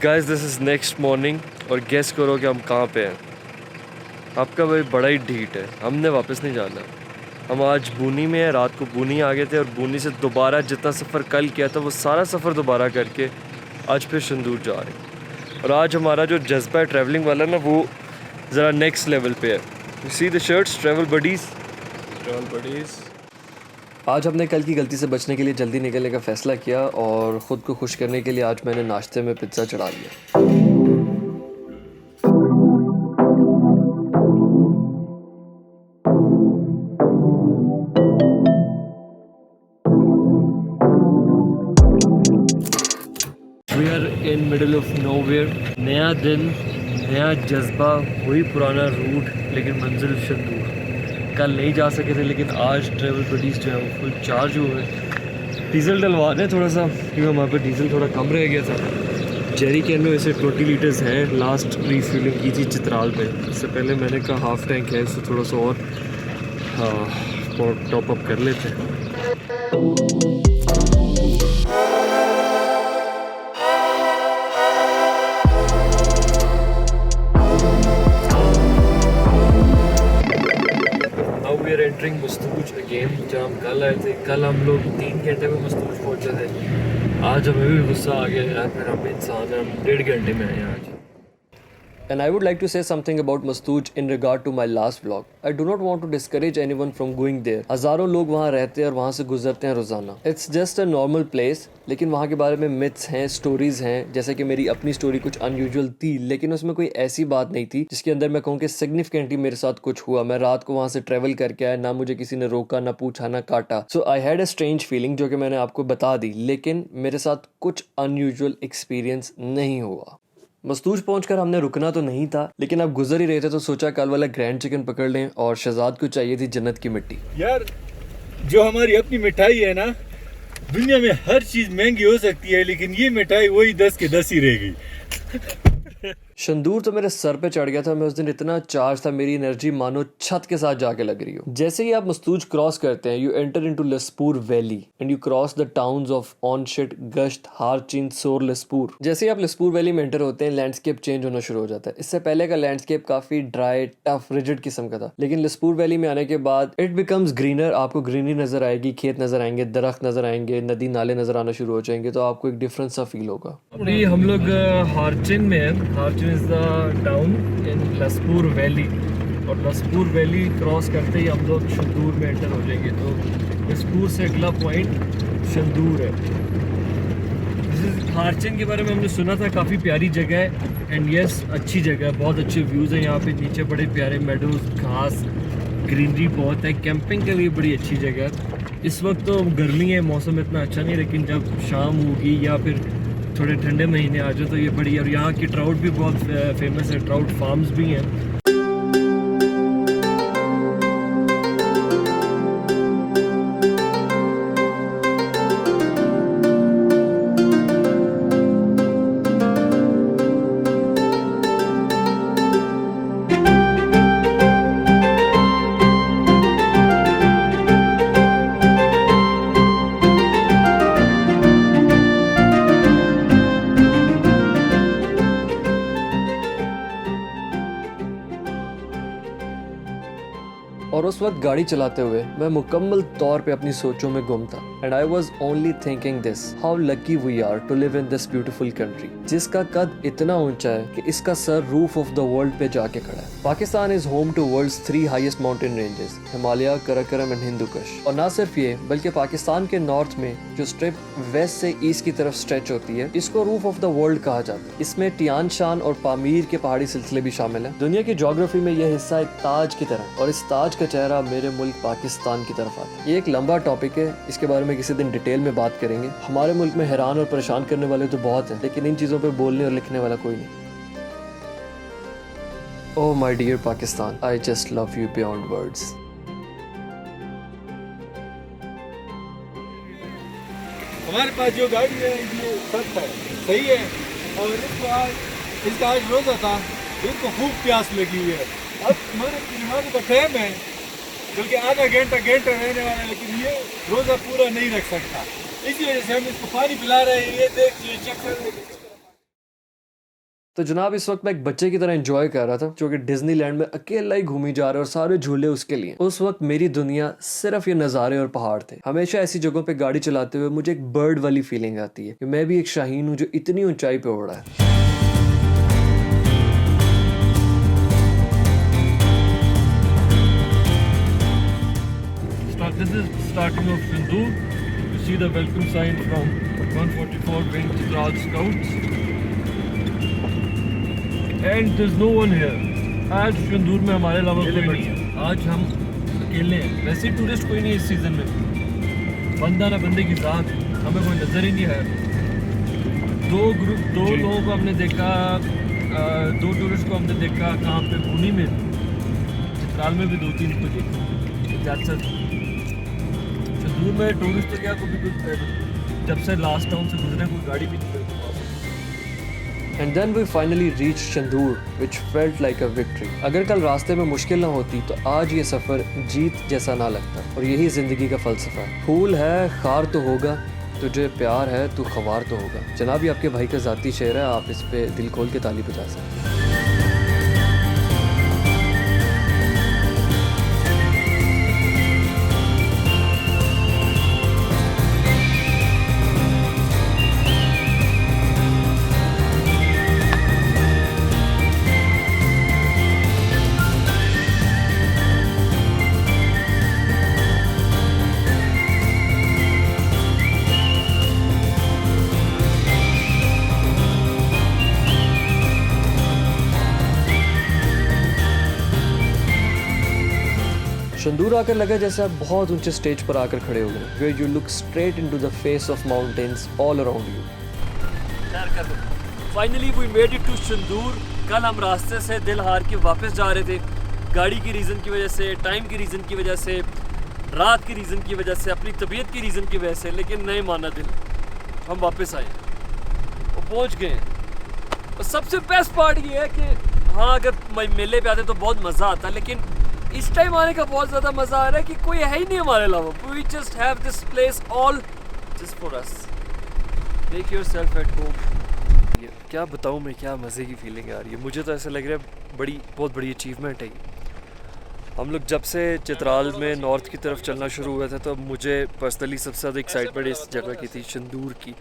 Guys this is next morning और guess करो कि हम कहाँ पे हैं। आपका भाई बड़ा ही ढीठ है, हमने वापस नहीं जाना। हम आज बूनी में हैं, रात को बूनी आ गए थे और बूनी से दोबारा जितना सफ़र कल किया था वो सारा सफ़र दोबारा करके आज फिर शंदूर जा रहे हैं। और आज हमारा जो जज्बा है ट्रैवलिंग वाला ना वो ज़रा नेक्स्ट लेवल पे है। You see the shirts travel buddies. आज हमने कल की गलती से बचने के लिए जल्दी निकलने का फ़ैसला किया और ख़ुद को खुश करने के लिए आज मैंने नाश्ते में पिज़्ज़ा चढ़ा लिया। We are in middle of nowhere. नया दिन, नया जज्बा, वही पुराना रूट, लेकिन मंजिल शंदूर। कल नहीं जा सके थे लेकिन आज ट्रैवल बडीज़ जो है वो फुल चार्ज हुए। डीजल डलवा दें थोड़ा सा, क्योंकि हमारे पास डीजल थोड़ा कम रह गया था। जेरी कैन में वैसे 20 लीटर्स है, लास्ट रीफिलिंग की थी चित्राल पे। इससे पहले मैंने कहा हाफ़ टैंक है, इससे थोड़ा सा और टॉप अप कर लेते हैं। वी आर एंटरिंग मस्तूज अगेन, जहाँ हम कल आए थे। कल हम लोग 3 घंटे में मस्तूज पहुँचे थे। आज हमें भी गुस्सा आ गया यार, फिर हम इंसान हैं, हम 1.5 घंटे में आए हैं आज। And I would like to say something about Mastuj in regard to my last vlog. I do not want to discourage anyone from going there. हज़ारों लोग वहाँ रहते हैं और वहाँ से गुजरते हैं रोज़ाना। It's just a normal place, लेकिन वहाँ के बारे में myths हैं, stories हैं। जैसे कि मेरी अपनी स्टोरी कुछ unusual थी, लेकिन उसमें कोई ऐसी बात नहीं थी जिसके अंदर मैं कहूँ कि significantly मेरे साथ कुछ हुआ। मैं रात को वहाँ से ट्रैवल करके आया, ना मुझे किसी ने रोका, ना पूछा, ना काटा। So I had a strange feeling जो कि मैंने आपको बता दी, लेकिन मेरे साथ कुछ unusual experience नहीं हुआ। मस्तूज पहुंचकर हमने रुकना तो नहीं था, लेकिन अब गुजर ही रहे थे तो सोचा कल वाला ग्रैंड चिकन पकड़ लें, और शहजाद को चाहिए थी जन्नत की मिट्टी। यार जो हमारी अपनी मिठाई है ना, दुनिया में हर चीज महंगी हो सकती है लेकिन ये मिठाई वही 10 के 10 ही रहेगी। शंदूर तो मेरे सर पे चढ़ गया था। मैं उस दिन इतना चार्ज था, मेरी एनर्जी मानो छत के साथ जाके लग रही हो। जैसे ही आप मस्तूज क्रॉस करते हैं, you enter into Laspur valley and you cross the towns of ऑनशिट, गश्त, हारचिन, सोर, लसपूर। जैसे ही आप लसपूर वैली में एंटर होते हैं, लैंडस्केप चेंज होना शुरू हो जाता है। इससे पहले का लैंडस्केप काफी ड्राई, टफ, रिजिड किस्म का था, लेकिन लसपूर वैली में आने के बाद इट बिकम्स ग्रीनर। आपको ग्रीनरी नजर आएगी, खेत नजर आएंगे, दरख्त नजर आएंगे, नदी नाले नजर आना शुरू हो जाएंगे, तो आपको एक डिफरेंस सा फील होगा। अभी हम लोग हारचिन में हैं। Harchin is the town in Laspur valley, और लसपूर वैली क्रॉस करते ही हम लोग शंदूर में एंटर हो जाएंगे। तो लसपूर से अगला पॉइंट शंदूर है। हारचिन के बारे में हमने सुना था, काफ़ी प्यारी जगह है। एंड यस, अच्छी जगह है, बहुत अच्छे व्यूज़ हैं यहाँ पे। नीचे बड़े प्यारे मेडोज, घास, ग्रीनरी बहुत है। कैंपिंग के लिए बड़ी अच्छी जगह है। इस वक्त तो गर्मी है, मौसम इतना अच्छा नहीं, लेकिन जब शाम होगी या फिर थोड़े ठंडे महीने आ जाए तो ये बड़ी। और यहाँ की ट्राउट भी बहुत फेमस है, ट्राउट फार्म्स भी हैं। और उस वक्त गाड़ी चलाते हुए मैं मुकम्मल तौर पे अपनी सोचों में गुम था। And I was only thinking this, how lucky we are to live in this beautiful country, जिसका कद इतना ऊंचा है कि इसका सर रूफ ऑफ द वर्ल्ड पे जाके खड़ा है। Pakistan is home to world's 3 highest mountain ranges, Himalaya, Karakoram and Hindu Kush. और ना सिर्फ ये, बल्कि पाकिस्तान के नॉर्थ में जो स्ट्रिप वेस्ट से ईस्ट की तरफ स्ट्रेच होती है, इसको रूफ ऑफ द वर्ल्ड कहा जाता है। इसमें तियान शान और पामीर के पहाड़ी सिलसिले भी शामिल है। दुनिया की ज्योग्राफी में यह हिस्सा एक ताज की तरह, और इस ताज का चेहरा मेरे मुल्क पाकिस्तान की तरफ आता है। ये एक लंबा टॉपिक है, इसके बारे में किसी दिन डिटेल में बात करेंगे। हमारे मुल्क में हैरान और परेशान करने वाले तो बहुत हैं, लेकिन इन चीजों पे बोलने और लिखने वाला कोई नहीं। Oh my dear Pakistan, I just love you beyond words. हमारे पास जो गाड़ी है ये सख्त है, सही है। और इसका आज रोजा था, इसको खूब प्यास लगी हुई है। अब हमारे मेहमानों का टाइम है, बल्कि आधा घंटा रहने वाला है, लेकिन ये रोजा पूरा नहीं रख सकता। इसी वजह से हम इसको पानी पिला रहे हैं। ये देख, ये चेक कर रहे हैं। तो जनाब इस वक्त मैं एक बच्चे की तरह एंजॉय कर रहा था जो कि डिज्नीलैंड में अकेला ही घूमी जा रहा है और सारे झूले उसके लिए। उस वक्त मेरी दुनिया सिर्फ ये नज़ारे और पहाड़ थे। हमेशा ऐसी जगहों पे गाड़ी चलाते हुए मुझे एक बर्ड वाली फीलिंग आती है कि मैं भी एक शाहीन हूँ जो इतनी ऊंचाई पे उड़ रहा है। This is starting of Sindhu. You see the welcome sign from 144 Wing Chitral Scouts. And there's no one here. आज सिंदूर में हमारे अलावा कोई नहीं है। आज हम अकेले हैं। वैसे ही टूरिस्ट कोई नहीं इस सीजन में। बंदा ना बंदे की जात, हमें कोई नजर ही नहीं आया। दो लोगों को हमने देखा, दो टूरिस्ट को हमने देखा कहाँ पे, पुणे में। चित्राल में भी 2-3 को देखा। सिंदूर में टूरिस्ट तो क्या कोई जब से लास्ट टाउन से गुजरे कोई गाड़ी भी नहीं। And then we finally reached Shandur, which felt like a victory. अगर कल रास्ते में मुश्किल ना होती तो आज ये सफ़र जीत जैसा ना लगता। और यही ज़िंदगी का फ़लसफ़ा है। फूल है खार तो होगा, तुझे प्यार है तू ख़वार तो होगा। जनाब ये आपके भाई का ज़ाती शेर है, आप इस पे दिल खोल के ताली बजा सकते हैं। शंदूर आकर लगा जैसे आप बहुत ऊंचे स्टेज पर आकर खड़े हो गए, where you look straight into the face of mountains all around you. Finally we made it to Shandur. कल हम रास्ते से दिल हार के वापस जा रहे थे, गाड़ी की रीज़न की वजह से, टाइम की रीज़न की वजह से, रात की रीज़न की वजह से, अपनी तबीयत की रीज़न की वजह से, लेकिन नहीं माना दिल, हम वापस आए और पहुँच गए। और सबसे बेस्ट पार्ट ये है कि हाँ अगर मेले पे आते तो बहुत मज़ा आता, लेकिन इस टाइम आने का बहुत ज़्यादा मज़ा आ रहा है कि कोई है ही नहीं हमारे अलावा। We just have this place all just for us. Make yourself at home. क्या बताऊँ मैं, क्या मज़े की फीलिंग आ रही है। मुझे तो ऐसा लग रहा है बहुत बड़ी अचीवमेंट है ये। हम लोग जब से चित्राल में नॉर्थ की तरफ चलना शुरू हुआ था तो मुझे पर्सनली सबसे ज़्यादा एक्साइटमेंट इस जगह की थी, शंदूर की।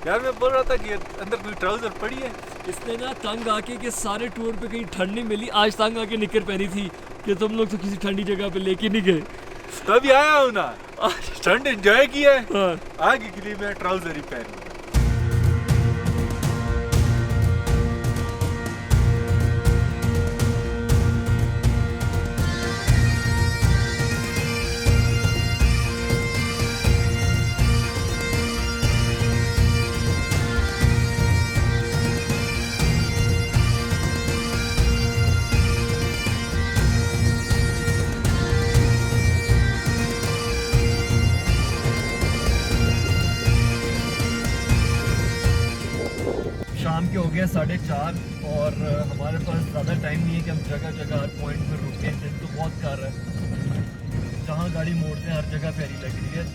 यार मैं बोल रहा था कि अंदर कोई ट्राउजर पड़ी है। इसने ना तंग आके कि सारे टूर पे कहीं ठंड नहीं मिली, आज तंग आके निकर पहनी थी कि तुम लोग तो किसी ठंडी जगह पे लेके नहीं गए। तभी आया हूँ ना, ठंड एंजॉय किया है। हाँ। आगे के लिए मैं ट्राउजर ही पहनूंगा। शाम के हो गया 4:30 और हमारे पास ज़्यादा टाइम नहीं है कि हम जगह जगह हर पॉइंट पर रुकें। दिन तो बहुत कर रहा है, जहाँ गाड़ी मोड़ते हैं हर जगह प्यारी लग रही है,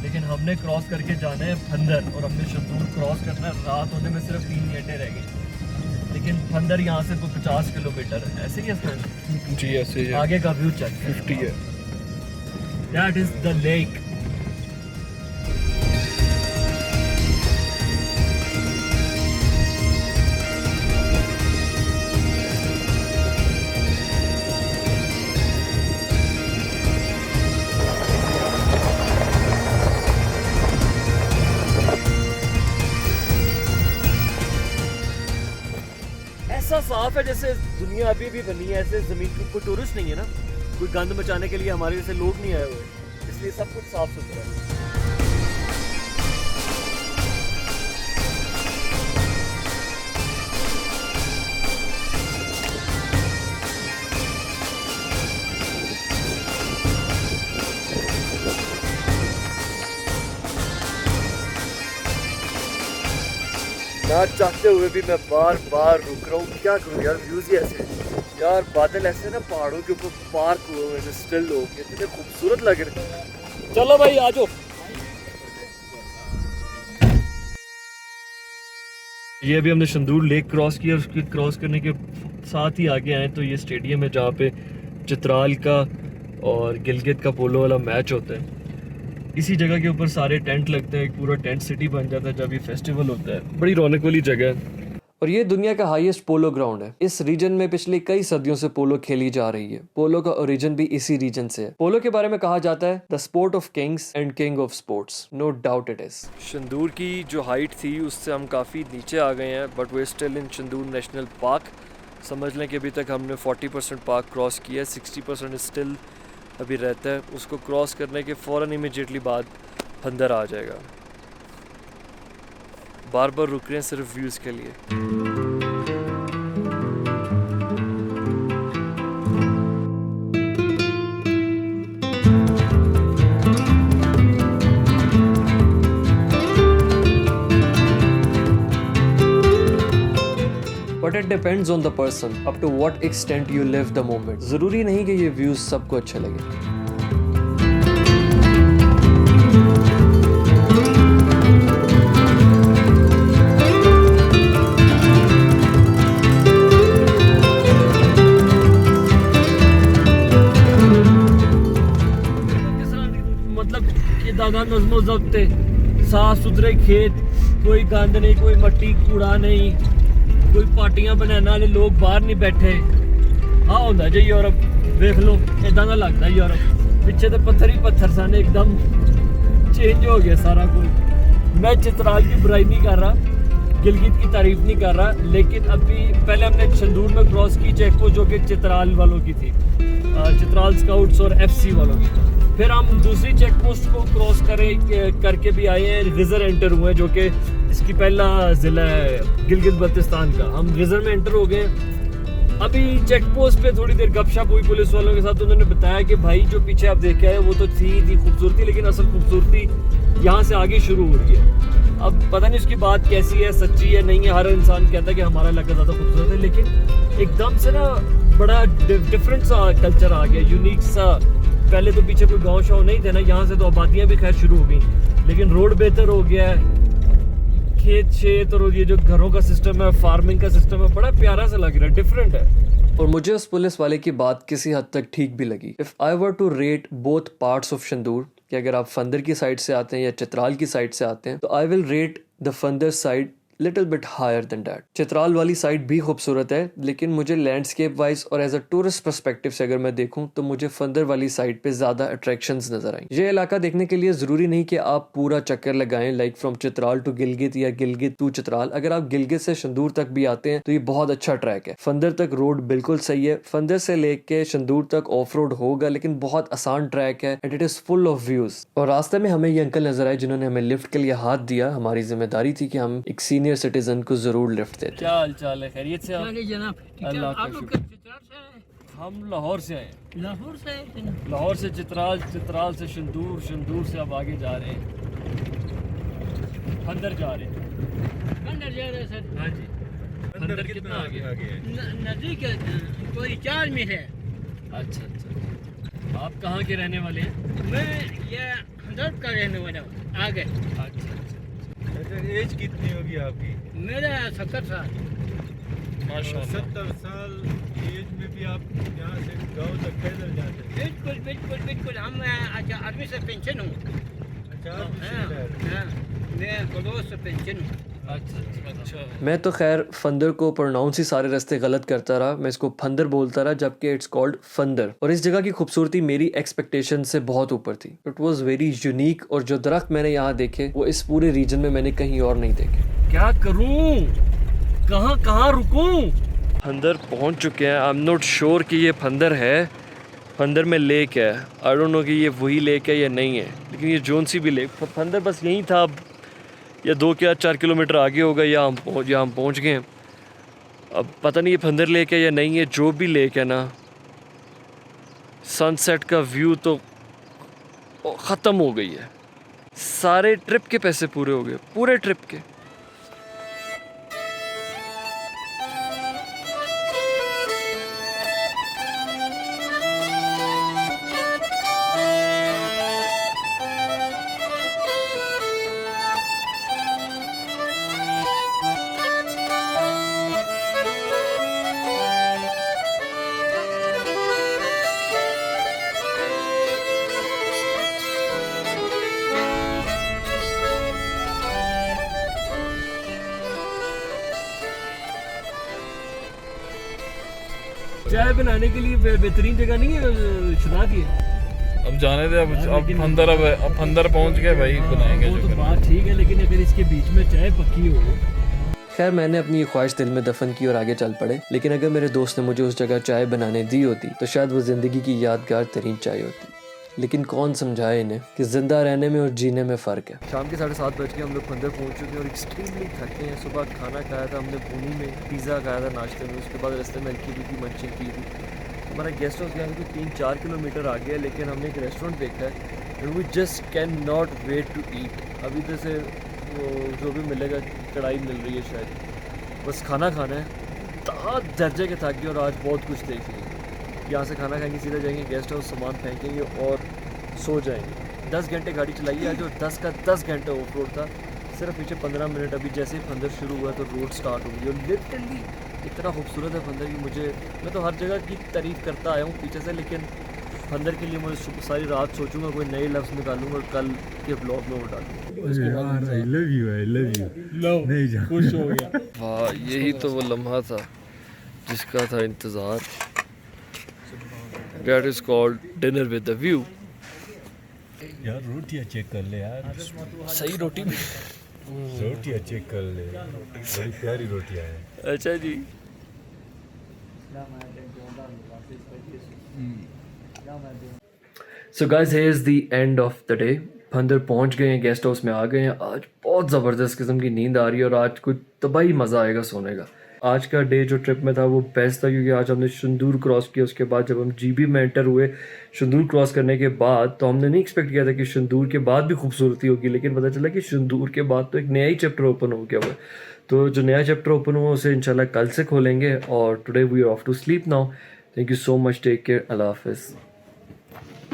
लेकिन हमने क्रॉस करके जाना है फंदर और हमने शंदूर क्रॉस करना है। रात होने में सिर्फ 3 घंटे रह गए, लेकिन फंदर यहाँ से कोई 50 किलोमीटर ऐसे ही है। जी ऐसे आगे का व्यू चेक 50 है। That is the lake. ऐसा साफ है जैसे दुनिया अभी भी बनी है, ऐसे जमीन पे कोई टूरिस्ट नहीं है ना, कोई गंद मचाने के लिए हमारे जैसे लोग नहीं आए हुए, इसलिए सब कुछ साफ सुथरा है। ना चाहते हुए भी मैं बार बार रुक रहा हूँ, क्या करूँ यार। व्यूज ही ऐसे यार, बादल ऐसे ना पहाड़ों के ऊपर पार्क हुए हुए, स्टिल हो गए, इतने खूबसूरत लग रहे हैं। चलो भाई आ जाओ। ये अभी हमने शंदूर लेक क्रॉस किया, उसके क्रॉस करने के साथ ही आगे आए तो ये स्टेडियम है जहाँ पे चित्राल का और गिलगित का पोलो वाला मैच होता है। इसी जगह के ऊपर सारे टेंट लगते हैं, एक पूरा टेंट सिटी बन जाता है जब ये फेस्टिवल होता है। बड़ी रौनक वाली जगह है। और ये दुनिया का हाईएस्ट पोलो ग्राउंड है। इस रीजन में पिछले कई सदियों से पोलो खेली जा रही है। पोलो का ओरिजिन भी इसी रीजन से है। पोलो के बारे में कहा जाता है the sport of kings and king of sports, no doubt it is. Shandur की जो हाइट थी उससे हम काफ़ी नीचे आ गए हैं, but way still in Shandur national park. समझ लें कि अभी तक हमने 40% पार्क क्रॉस किया है, 60% स्टिल अभी रहता है। उसको क्रॉस करने के फ़ौरन इमीडिएटली बाद अंदर आ जाएगा। बार बार रुक रहे हैं सिर्फ व्यूज़ के लिए। But it depends on the person up to what extent you live the moment. जरूरी नहीं कि ये व्यूज सबको अच्छे लगे। मतलब कि दादा नज़्मो ज़ब्त है, साफ सुथरे खेत, कोई गंद नहीं, कोई मट्टी कूड़ा नहीं, कोई पार्टियां बनाने वाले लोग बाहर नहीं बैठे। हाँ होंदा जी यूरोप, देख लो इदां दा लगदा यूरोप। पिछे तो पत्थर ही पत्थर सन, एकदम चेंज हो गया सारा कुछ। मैं चित्राल की बुराई नहीं कर रहा, गिलगित की तारीफ नहीं कर रहा, लेकिन अभी पहले हमने शंदूर में क्रॉस की चेक पोस्ट जो कि चित्राल वालों की थी, चित्राल स्काउट्स और FC वालों की। फिर हम दूसरी चेक पोस्ट को क्रॉस करके भी आए हैं, रिजर एंटर हुए जो कि इसकी पहला ज़िला है गिलगित बल्तिस्तान का। हम रिजर में एंटर हो गए। अभी चेक पोस्ट पे थोड़ी देर गपशप हुई पुलिस वालों के साथ। उन्होंने बताया कि भाई जो पीछे आप देख के आए वो तो थी खूबसूरती, लेकिन असल खूबसूरती यहाँ से आगे शुरू हो रही है। अब पता नहीं उसकी बात कैसी है, सच्ची है नहीं है। हर इंसान कहता है कि हमारा इलाका ज़्यादा खूबसूरत है, लेकिन एकदम से ना बड़ा डिफरेंट सा कल्चर आ गया, यूनिक सा। पहले तो पीछे कोई गाँव शाँव नहीं थे ना, यहाँ से तो आबादियाँ भी खैर शुरू हो गई, लेकिन रोड बेहतर हो गया है, खेत शेत और ये जो घरों का सिस्टम है, फार्मिंग का सिस्टम है, बड़ा प्यारा सा लग रहा है, डिफरेंट है। और मुझे उस पुलिस वाले की बात किसी हद तक ठीक भी लगी। If I were to rate both parts of Shandur, कि अगर आप फंदर की साइड से आते हैं या चित्राल की साइड से आते हैं, तो I will rate the Phander side little bit higher than that. Chitral वाली साइड भी खूबसूरत है, लेकिन मुझे लैंडस्केप वाइज और एज अ टूरिस्ट पर्सपेक्टिव से अगर मैं देखूं तो मुझे फंदर वाली साइड पे ज्यादा अट्रैक्शंस नजर आई। ये इलाका देखने के लिए जरूरी नहीं कि आप पूरा चक्कर लगाएं, like from Chitral to Gilgit या गिलगित टू चित्राल। अगर आप गिलगित से शंदूर तक भी आते हैं तो ये बहुत अच्छा ट्रैक है। फंदर तक रोड बिल्कुल सही है, फंदर से लेके शंदूर तक ऑफ रोड होगा, लेकिन बहुत आसान ट्रैक है and it is full of views. और रास्ते में हमें ये अंकल नजर आए जिन्होंने हमें लिफ्ट के लिए हाथ दिया। हमारी जिम्मेदारी थी कि हम एक सीनियर सिटीजन को जरूर लिफ्ट देते। क्या हाल चाल है, खैरियत से आप? जनाब अल्लाह का आप लोग शुक्र। चित्राल से हैं? हम लाहौर से आए, लाहौर से हैं? लाहौर से चित्राल, चित्राल से शंदूर, शंदूर से अब आगे जा रहे हैं, अंदर जा रहे हैं। अंदर जा रहे हैं सर? हाँ जी। अंदर कितना आगे? नजदीक है, कोई 4 में है। अच्छा अच्छा। आप कहाँ के रहने वाले हैं? मैं ये हंदर्द का रहने वाला हूँ। आगे अच्छा अच्छा। एज कितनी होगी आपकी? मेरा 70 साल। माशाल्लाह। 70 साल एज में भी आप यहाँ से गाँव तक पैदल जाते हैं? बिल्कुल बिल्कुल बिल्कुल। हम अच्छा आर्मी से पेंशन हूँ। अच्छा, आप भी हाँ, सिंगर हैं। हाँ, मैं बलोच से पेंशन हूँ। अच्छा अच्छा। मैं तो खैर फंदर को प्रोनाउंस ही सारे रास्ते गलत करता रहा, मैं इसको फंदर बोलता रहा जबकि इट्स कॉल्ड फंदर। और इस जगह की खूबसूरती मेरी एक्सपेक्टेशन से बहुत ऊपर थी। इट वाज वेरी यूनिक और जो दरख्त मैंने यहाँ देखे वो इस पूरे रीजन में मैंने कहीं और नहीं देखे। क्या करूँ, कहाँ कहाँ रुकूँ? फंदर पहुँच चुके हैं। आई एम नॉट श्योर कि ये फंदर है, फंदर में लेक है। आई डोंट नो कि ये वही लेक है या नहीं है, लेकिन ये जोन सी भी लेक, फंदर बस यहीं था। अब या 2 या 4 किलोमीटर आगे होगा या हम पहुँच गए हैं। अब पता नहीं ये फंदर लेक है या नहीं है। जो भी लेक है ना, सनसेट का व्यू तो ख़त्म हो गई है। सारे ट्रिप के पैसे पूरे हो गए, पूरे ट्रिप के। चाय बनाने के लिए बेहतरीन जगह नहीं है सुना दिए। अब जाने दे, अब अंदर पहुंच गए भाई, बनाएंगे वो जो तो करना। बात ठीक है, लेकिन अगर इसके बीच में चाय पकी हो। खैर मैंने अपनी ये ख्वाहिश दिल में दफन की और आगे चल पड़े। लेकिन अगर मेरे दोस्त ने मुझे उस जगह चाय बनाने दी होती तो शायद वो ज़िंदगी की यादगार तरीन चाय होती। लेकिन कौन समझाए इन्हें कि ज़िंदा रहने में और जीने में फ़र्क है। शाम के 7:30 बज के हम लोग बंदर पहुंच चुके हैं और एक्सट्रीमली थके हैं। सुबह खाना खाया था हमने पुणे में, पिज़्ज़ा खाया था नाश्ते में, उसके बाद रास्ते में हल्की फुल्की मंचिंग की थी। हमारा गेस्ट हाउस यहाँ से 3-4 किलोमीटर आगे है, लेकिन हमने एक रेस्टोरेंट देखा है and we just can not wait to eat. अभी जैसे वो जो भी मिलेगा, कढ़ाई मिल रही है शायद, बस खाना खाना है। दर्जे के थक गए और आज बहुत कुछ देख लिया। यहाँ से खाना खाएंगे, सीधा जाएंगे गेस्ट हाउस, सामान फेंकेंगे और सो जाएंगे। 10 घंटे गाड़ी चलाई आज और 10 का 10 घंटे ऑफ रोड था। सिर्फ पीछे 15 मिनट। अभी जैसे ही फंदर शुरू हुआ तो रोड स्टार्ट हो गई और लिटरली इतना खूबसूरत है फंदर की। मैं तो हर जगह की तारीफ़ करता आया हूँ पीछे से, लेकिन फंदर के लिए मुझे सारी रात सोचूंगा, कोई नए लफ्ज़ निकालूंगा और कल के ब्लॉग में वो डालूंगा। आई लव यू नहीं जा, खुश हो गया। वाह, यही तो वो लम्हा था जिसका था इंतज़ार। That is called dinner with the view। यार रोटियां चेक कर ले यार, सही रोटी में। रोटियां चेक कर ले, बड़ी प्यारी रोटियां हैं। अच्छा जी। So guys, here is the end of the day. Phander पहुंच गए हैं, गेस्ट हाउस में आ गए हैं। आज बहुत ज़बरदस्त किस्म की नींद आ रही है और आज कुछ तबाही मज़ा आएगा सोने का। आज का डे जो ट्रिप में था वो बेस्ट था, क्योंकि आज हमने शंदूर क्रॉस किया। उसके बाद जब हम जीबी में एंटर हुए शंदूर क्रॉस करने के बाद, तो हमने नहीं एक्सपेक्ट किया था कि शंदूर के बाद भी खूबसूरती होगी, लेकिन पता चला कि शंदूर के बाद तो एक नया ही चैप्टर ओपन हो गया हुआ है। तो जो नया चैप्टर ओपन हुआ उसे इंशाल्लाह कल से खोलेंगे। और today we are off to sleep now. Thank you so much, take care, अल्लाह हाफिज़।